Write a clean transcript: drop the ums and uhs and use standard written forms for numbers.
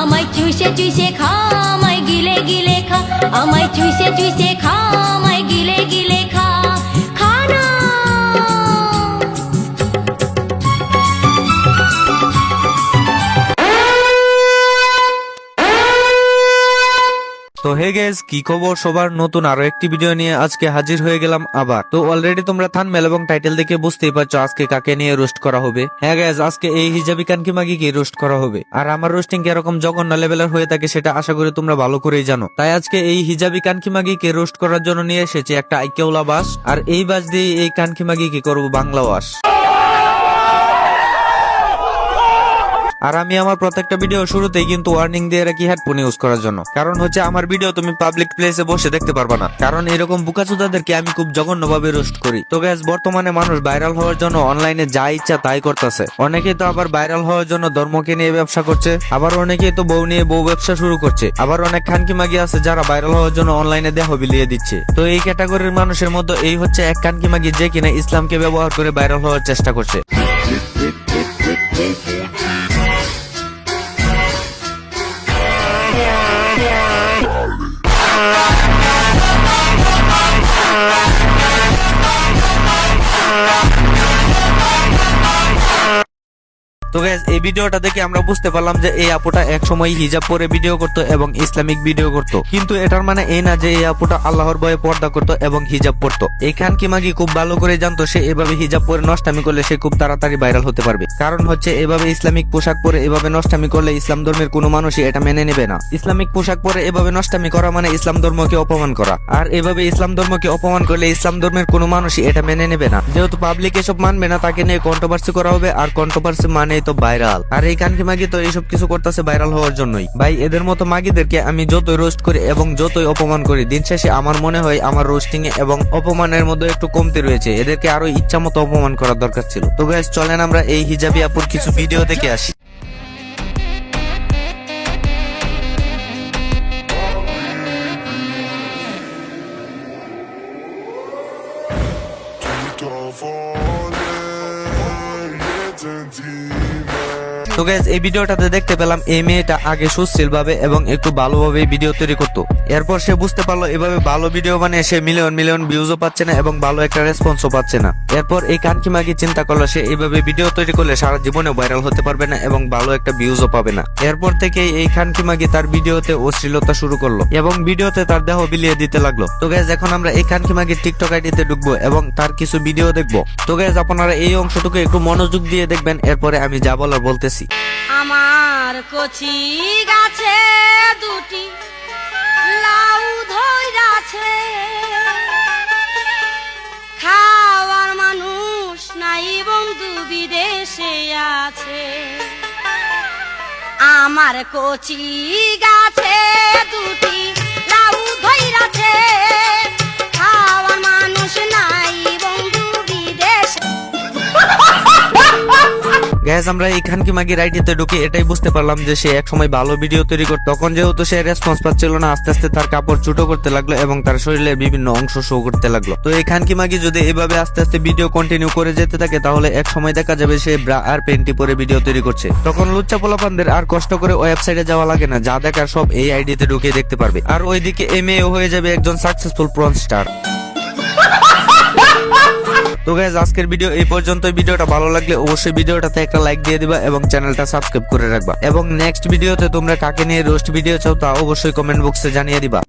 আমায় চুষে চুষে খা, আমায় গিলে গিলে খা, আমায় চুষে চুষে খা, আমায় গিলে গিলে খা, খা না। তো হে গাইস, কি খবর সবার? নতুন আরো একটি ভিডিও নিয়ে আজকে হাজির হয়ে গেলাম আবার। তো অলরেডি তোমরা থাম্বনেল এবং টাইটেল দেখে বুঝতেই পারছো আজকে কাকে নিয়ে রোস্ট করা হবে। হ্যাঁ গাইস, আজকে এই হিজাবি কানকি মাগিকে রোস্ট করা হবে। আর আমার রোস্টিং এরকম জঘন্য লেভেলের হয়ে থাকে সেটা আশা করি তোমরা ভালো করেই জানো। তাই আজকে এই হিজাবি কানকি মাগিকে রোস্ট করার জন্য নিয়ে এসেছি একটা আইকেওলা বাস। আর এই বাস দিয়ে এই কানকি মাগিকে করবো বাংলা ওয়াশ। আর আমি আমার প্রত্যেকটা ভিডিও শুরুতেই কিন্তু ওয়ার্নিং দিয়ে রাখি হেডফোন ইউজ করার জন্য। কারণ হচ্ছে আমার ভিডিও তুমি পাবলিক প্লেসে বসে দেখতে পারবা না, কারণ এরকম বুকাচুদাদেরকে আমি খুব জঘন্যভাবে রোস্ট করি। তো গাইস, বর্তমানে মানুষ ভাইরাল হওয়ার জন্য অনলাইনে যা ইচ্ছা তাই করতেছে। অনেকেই তো আবার ভাইরাল হওয়ার জন্য ধর্মকে নিয়ে ব্যবসা করছে, আবার অনেকেই তো বউ নিয়ে বউ ব্যবসা শুরু করছে, আবার অনেক খানকি মাগি আছে যারা ভাইরাল হওয়ার জন্য অনলাইনে দেহ বিলিয়ে দিচ্ছে। তো এই ক্যাটাগরির মানুষের মধ্যে এই হচ্ছে এক খানকি মাগি যে কিনা ইসলামকে ব্যবহার করে ভাইরাল হওয়ার চেষ্টা করছে। তো গাইস, এই ভিডিওটা দেখে আমরা বুঝতে পারলাম যে এই আপুটা এক সময় হিজাব পরে ভিডিও করতো এবং ইসলামিক ভিডিও করতো, কিন্তু এটার মানে এই না যে এই আপুটা আল্লাহর ভয়ে পর্দা করতো এবং হিজাব পরতো। এই খানকি মাগি খুব ভালো করে জানতো সে এভাবে হিজাব পরে নষ্টামি করলে সে খুব তাড়াতাড়ি ভাইরাল হতে পারবে। কারণ হচ্ছে এভাবে ইসলামিক পোশাক পরে এভাবে নষ্টামি করলে ইসলাম ধর্মের কোনো মানুষই এটা মেনে নেবে না। ইসলামিক পোশাক পরে এভাবে নষ্টামি করা মানে ইসলাম ধর্মকে অপমান করা, আর এভাবে ইসলাম ধর্মকে অপমান করলে ইসলাম ধর্মের কোনো মানুষই এটা মেনে নেবে না। যেহেতু পাবলিক এসব মানবে না, তাকে নিয়ে কন্ট্রোভার্সি করা হবে, আর কন্ট্রোভার্সি মানে তো ভাইরাল। আর এই কানকি মাগি তো এইসব কিছু করতেছে ভাইরাল হওয়ার জন্যই। ভাই, এদের মতো মাগিদেরকে আমি যতই রোস্ট করি এবং যতই অপমান করি, দিন শেষে আমার মনে হয় আমার রোস্টিং এ এবং অপমানের মধ্যে একটু কমতি রয়েছে। এদেরকে আরো ইচ্ছা মতো অপমান করার দরকার ছিল। তো গাইস, চলেন আমরা এই হিজাবি আপুর কিছু ভিডিও দেখে আসি। তো গাইস, এই ভিডিওটাতে দেখতে পেলাম এই মেয়েটা আগে সুশীল ভাবে এবং একটু ভালোভাবে ভিডিও তৈরি করতো। এরপর সে বুঝতে পারলো এভাবে ভালো ভিডিও বানিয়ে সে মিলিয়ন মিলিয়ন ভিউজও পাচ্ছে না এবং ভালো একটা রেসপন্সও পাচ্ছে না। এরপর এই কানকি মাগি চিন্তা করলো সে এইভাবে ভিডিও তৈরি করলে সারা জীবনে ভাইরাল হতে পারবে না এবং ভালো একটা ভিউজও পাবে না। এরপর থেকে এই খানকি মাগি তার ভিডিওতে অশ্লীলতা শুরু করলো এবং ভিডিওতে তার দেহ বিলিয়ে দিতে লাগলো। তো গাইস, এখন আমরা এই খানকি মাগির টিকটক আইডিতে ঢুকবো এবং তার কিছু ভিডিও দেখবো। তো গাইস, আপনারা এই অংশটুকু একটু মনোযোগ দিয়ে দেখবেন, এরপরে আমি যা বলার বলতেছি। আমার কচি গাছে দুটি লাউ ধইরাছে, খাওয়ার মানুষ নাই বন্ধু বিদেশে আছে। আমার কচি গাছে দুটি লাউ ধইরাছে, খাওয়ার মানুষ নাই বন্ধু বিদেশে। গাইস, আমরা এই খানকি মাগির আইডিতে ঢুকে এটাই বুঝতে পারলাম যে সে এক সময় ভালো ভিডিও তৈরি করত। তখন যেহেতু সে রেসপন্স পাচ্ছিল না, আস্তে আস্তে তার কাপড় ছোট করতে লাগলো এবং তার শরীরের বিভিন্ন অংশ শো করতে লাগলো। তো এই খানকি মাগি যদি এভাবে আস্তে আস্তে ভিডিও কন্টিনিউ করে যেতে থাকে, তাহলে এক সময় দেখা যাবে সে ব্রা আর প্যান্টি পরে ভিডিও তৈরি করছে। তখন লুচ্চা পোলাপানদের আর কষ্ট করে ওয়েবসাইটে যাওয়া লাগে না, যা দেখার সব এই আইডিতে ঢুকে দেখতে পারবে। আর ওইদিকে এই মেয়ে হয়ে যাবে একজন সাকসেসফুল পর্ন স্টার। তো গাইস, আজকের ভিডিও এই পর্যন্তই। ভিডিওটা ভালো লাগলে অবশ্যই ভিডিওটাতে একটা লাইক দিয়ে দিবা এবং চ্যানেলটা সাবস্ক্রাইব করে রাখবা। এবং নেক্সট ভিডিওতে তোমরা কাকে নিয়ে রোস্ট ভিডিও চাও তা অবশ্যই কমেন্ট বক্সে জানিয়ে দিবা।